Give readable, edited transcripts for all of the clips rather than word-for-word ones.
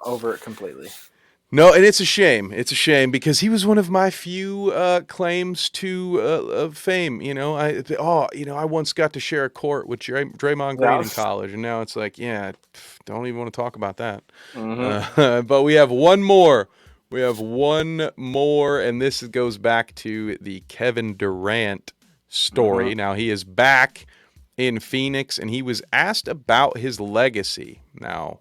over it completely. No, and it's a shame. It's a shame because he was one of my few claims to of fame. I once got to share a court with Draymond Green Yeah. in college, and now it's like, yeah, don't even want to talk about that. Mm-hmm. But we have one more. We have one more, and this goes back to the Kevin Durant Mm-hmm. story. Now he is back in Phoenix, and he was asked about his legacy. Now,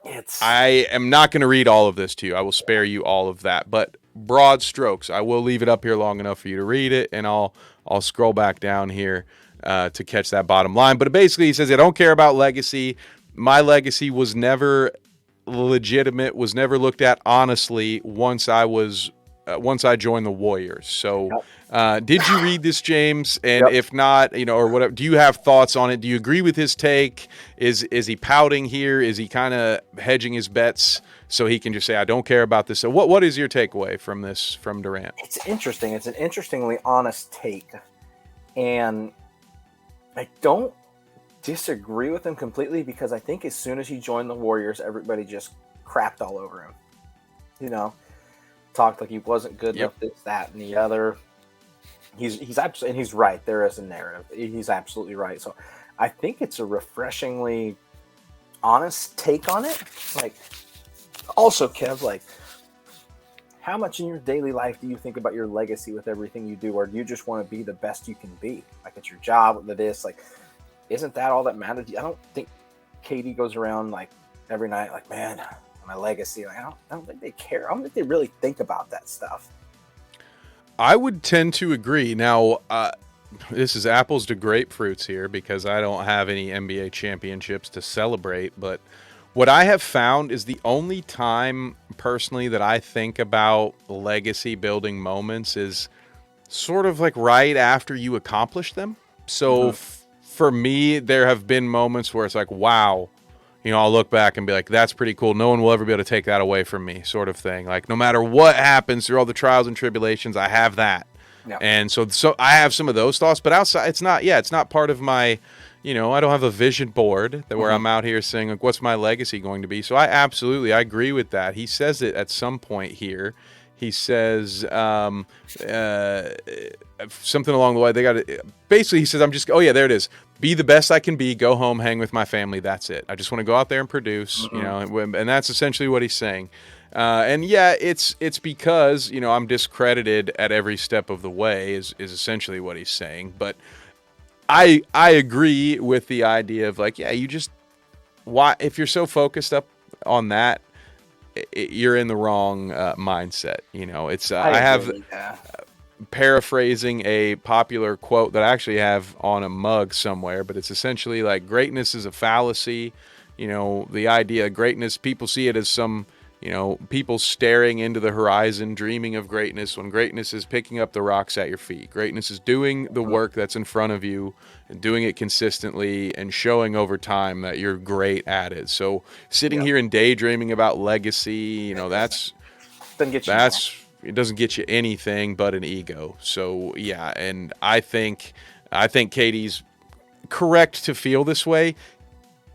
It's I am not going to read all of this to you. I will spare you all of that. But broad strokes, I will leave it up here long enough for you to read it, and I'll scroll back down here to catch that bottom line. But basically, he says, I don't care about legacy. My legacy was never legitimate, was never looked at honestly once I joined the Warriors. So, yep. did you read this, James? And Yep. if not, or whatever, do you have thoughts on it? Do you agree with his take? Is he pouting here? Is he kind of hedging his bets so he can just say, I don't care about this? So, what is your takeaway from this from Durant? It's interesting. It's an interestingly honest take, and I don't disagree with him completely because I think as soon as he joined the Warriors, everybody just crapped all over him. Talked like he wasn't good Yep. enough, this, that, and the other. He's absolutely, and he's right. There is a narrative. He's absolutely right. So I think it's a refreshingly honest take on it. Like, also, Kev, like, how much in your daily life do you think about your legacy with everything you do, or do you just want to be the best you can be? Like, at your job, with this, like, isn't that all that matters? I don't think Katie goes around like every night, like, man, my legacy. Like, I don't think they care. I don't think they really think about that stuff. I would tend to agree. Now, this is apples to grapefruits here because I don't have any NBA championships to celebrate. But what I have found is the only time personally that I think about legacy building moments is sort of like right after you accomplish them. So Mm-hmm. for me, there have been moments where it's like, wow, I'll look back and be like, that's pretty cool. No one will ever be able to take that away from me, sort of thing. Like, no matter what happens through all the trials and tribulations, I have that. Yeah. And so I have some of those thoughts, but outside, it's not part of my, I don't have a vision board that where Mm-hmm. I'm out here saying, like, what's my legacy going to be? So I agree with that. He says it at some point here. He says something along the way. They got to basically. He says, oh yeah, there it is. Be the best I can be. Go home, hang with my family. That's it. I just want to go out there and produce. Mm-hmm. And that's essentially what he's saying. And yeah, it's because I'm discredited at every step of the way is essentially what he's saying. But I agree with the idea of like, yeah, you just why if you're so focused up on that, you're in the wrong mindset. It's I I have agree. Yeah. paraphrasing a popular quote that I actually have on a mug somewhere, but it's essentially like greatness is a fallacy. The idea of greatness, people see it as some, people staring into the horizon, dreaming of greatness, when greatness is picking up the rocks at your feet. Greatness is doing the work that's in front of you and doing it consistently and showing over time that you're great at it. So sitting Yep. here and daydreaming about legacy, Doesn't get you nowhere. that's it doesn't get you anything but an ego. So yeah, and I think Katie's correct to feel this way,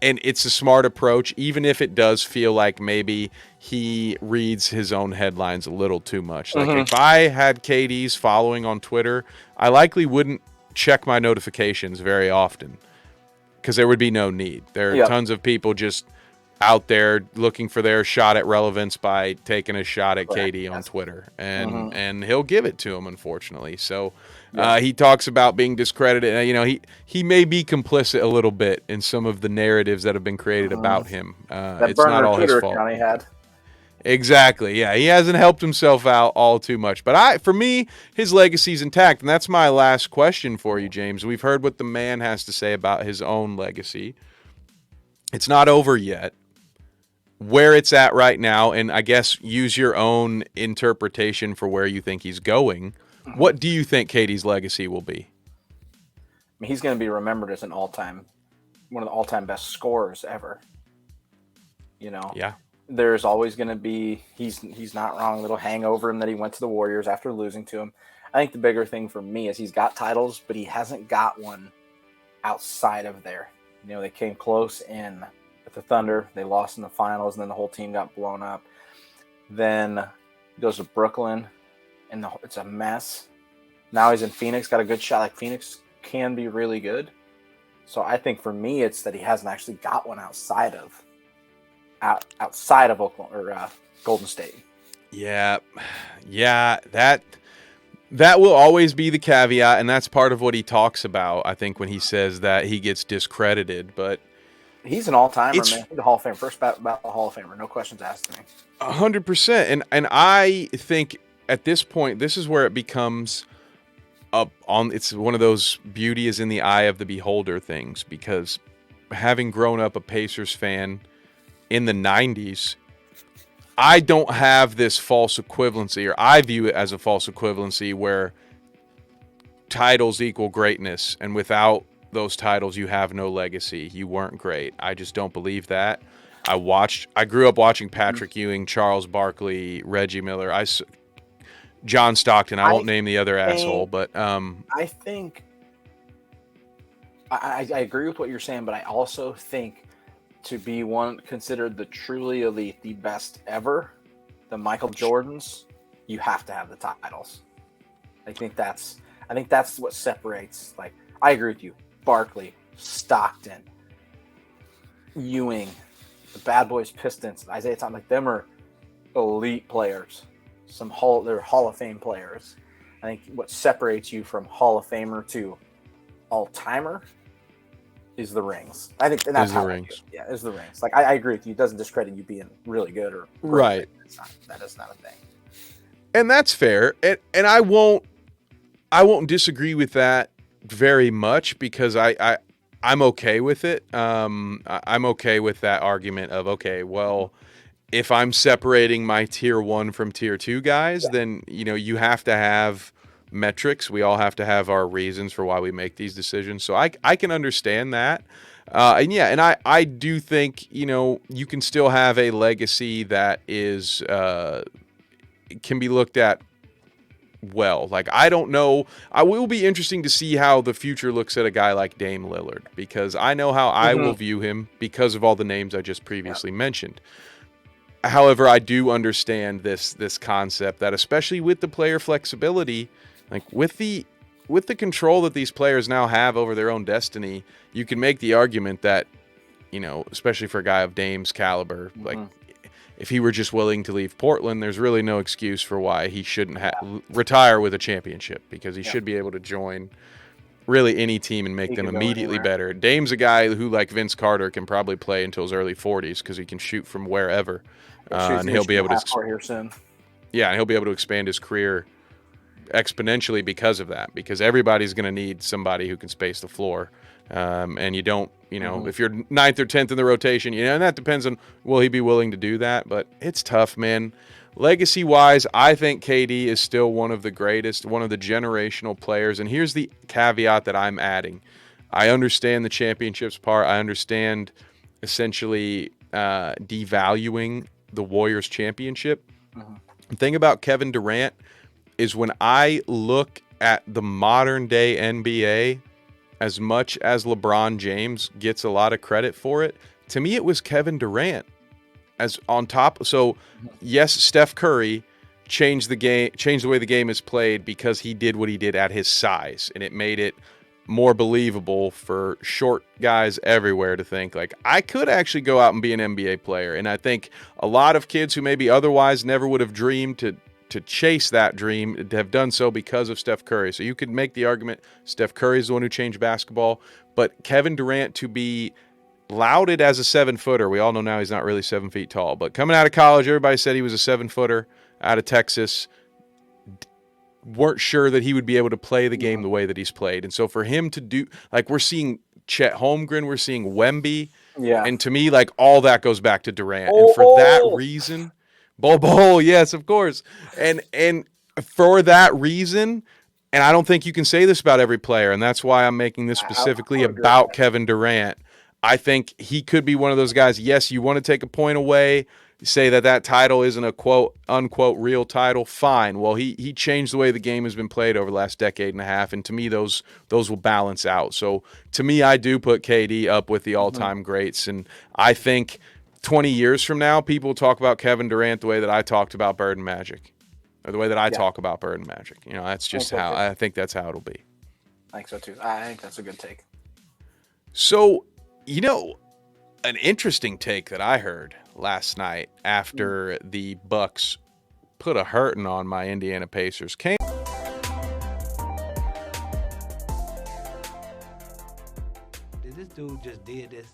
and it's a smart approach, even if it does feel like maybe he reads his own headlines a little too much. Like Mm-hmm. if I had Katie's following on Twitter, I likely wouldn't check my notifications very often because there would be no need. There are Yep. tons of people just out there looking for their shot at relevance by taking a shot at Correct. Katie on Yes. Twitter, and Mm-hmm. and he'll give it to him, unfortunately. So Yep. he talks about being discredited. He may be complicit a little bit in some of the narratives that have been created Mm-hmm. about him. That It's not burner all his Twitter fault. account he had. Exactly. Yeah, he hasn't helped himself out all too much. But for me, his legacy's intact, and that's my last question for you, James. We've heard what the man has to say about his own legacy. It's not over yet. Where it's at right now, and I guess use your own interpretation for where you think he's going. Mm-hmm. What do you think Katie's legacy will be? I mean, he's going to be remembered as one of the all-time best scorers ever. Yeah. There's always going to be. He's not wrong. Little hangover him that he went to the Warriors after losing to him. I think the bigger thing for me is he's got titles, but he hasn't got one outside of there. They came close in at the Thunder. They lost in the finals, and then the whole team got blown up. Then he goes to Brooklyn, and it's a mess. Now he's in Phoenix, got a good shot. Like, Phoenix can be really good. So I think for me, it's that he hasn't actually got one outside of Oklahoma or Golden State. Yeah, that will always be the caveat, and that's part of what he talks about, I think, when he says that he gets discredited. But he's an all-timer, man. He's a Hall of Famer. First about the Hall of Famer. No questions asked to me. 100%. And I think at this point, this is where it becomes it's one of those beauty is in the eye of the beholder things, because having grown up a Pacers fan in the 90s, I don't have this false equivalency, or I view it as a false equivalency, where titles equal greatness, and without those titles, you have no legacy. You weren't great. I just don't believe that. I grew up watching Patrick Ewing, Charles Barkley, Reggie Miller, John Stockton. I won't name the other asshole, but I think I agree with what you're saying, but I also think to be one considered the truly elite, the best ever, the Michael Jordans, you have to have the titles. I think that's what separates. Like, I agree with you. Barkley, Stockton, Ewing, the Bad Boys, Pistons, Isaiah Thomas, like, them are elite players. They're Hall of Fame players. I think what separates you from Hall of Famer to all-timer is the rings. I think that's how the rings. Yeah, is the rings. Like, I agree with you. It doesn't discredit you being really good or right. That is not a thing. And that's fair. And I won't disagree with that very much, because I'm okay with it. I'm okay with that argument of, okay, well, if I'm separating my tier 1 from tier 2 guys, then, you have to have metrics. We all have to have our reasons for why we make these decisions. So I can understand that. And I do think, you can still have a legacy that is, can be looked at well. Like, I don't know. I will be interesting to see how the future looks at a guy like Dame Lillard, because I know how I will view him because of all the names I just previously mentioned. However, I do understand this concept that, especially with the player flexibility, like with the control that these players now have over their own destiny, you can make the argument that, especially for a guy of Dame's caliber, like, if he were just willing to leave Portland, there's really no excuse for why he shouldn't retire with a championship, because he should be able to join really any team and make them immediately better. Dame's a guy who, like Vince Carter, can probably play until his early 40s because he can shoot from wherever. And he'll be able to and he'll be able to expand his career exponentially because of that, because everybody's going to need somebody who can space the floor. And you don't, if you're 9th or 10th in the rotation, and that depends on, will he be willing to do that? But it's tough, man. Legacy wise, I think KD is still one of the greatest, one of the generational players. And here's the caveat that I'm adding. I understand the championships part. I understand essentially devaluing the Warriors championship. The thing about Kevin Durant is, when I look at the modern day NBA, as much as LeBron James gets a lot of credit for it, to me it was Kevin Durant as on top. So yes, Steph Curry changed the way the game is played because he did what he did at his size, and it made it more believable for short guys everywhere to think, like, I could actually go out and be an NBA player. And I think a lot of kids who maybe otherwise never would have dreamed to chase that dream have done so because of Steph Curry. So you could make the argument Steph Curry is the one who changed basketball, but Kevin Durant to be lauded as a 7-footer. We all know now he's not really 7 feet tall, but coming out of college, everybody said he was a 7-footer out of Texas. Weren't sure that he would be able to play the game the way that he's played. And so for him to do, like, we're seeing Chet Holmgren, we're seeing Wemby. Yeah. And to me, like, all that goes back to Durant. And for that reason, Bol, yes, of course. And for that reason, and I don't think you can say this about every player, and that's why I'm making this specifically about Kevin Durant. I think he could be one of those guys. Yes, you want to take a point away. say that title isn't a quote unquote real title, fine. Well, he changed the way the game has been played over the last decade and a half, and to me those will balance out. So to me, I do put KD up with the all-time greats, and I think 20 years from now, people talk about Kevin Durant the way that I talked about Bird and Magic, or the way that I talk about Bird and Magic. You know, that's just how I think that's how it'll be. I think so too. I think that's a good take. So, you know, an interesting take that I heard last night after the Bucks put a hurting on my Indiana Pacers came. This dude just did this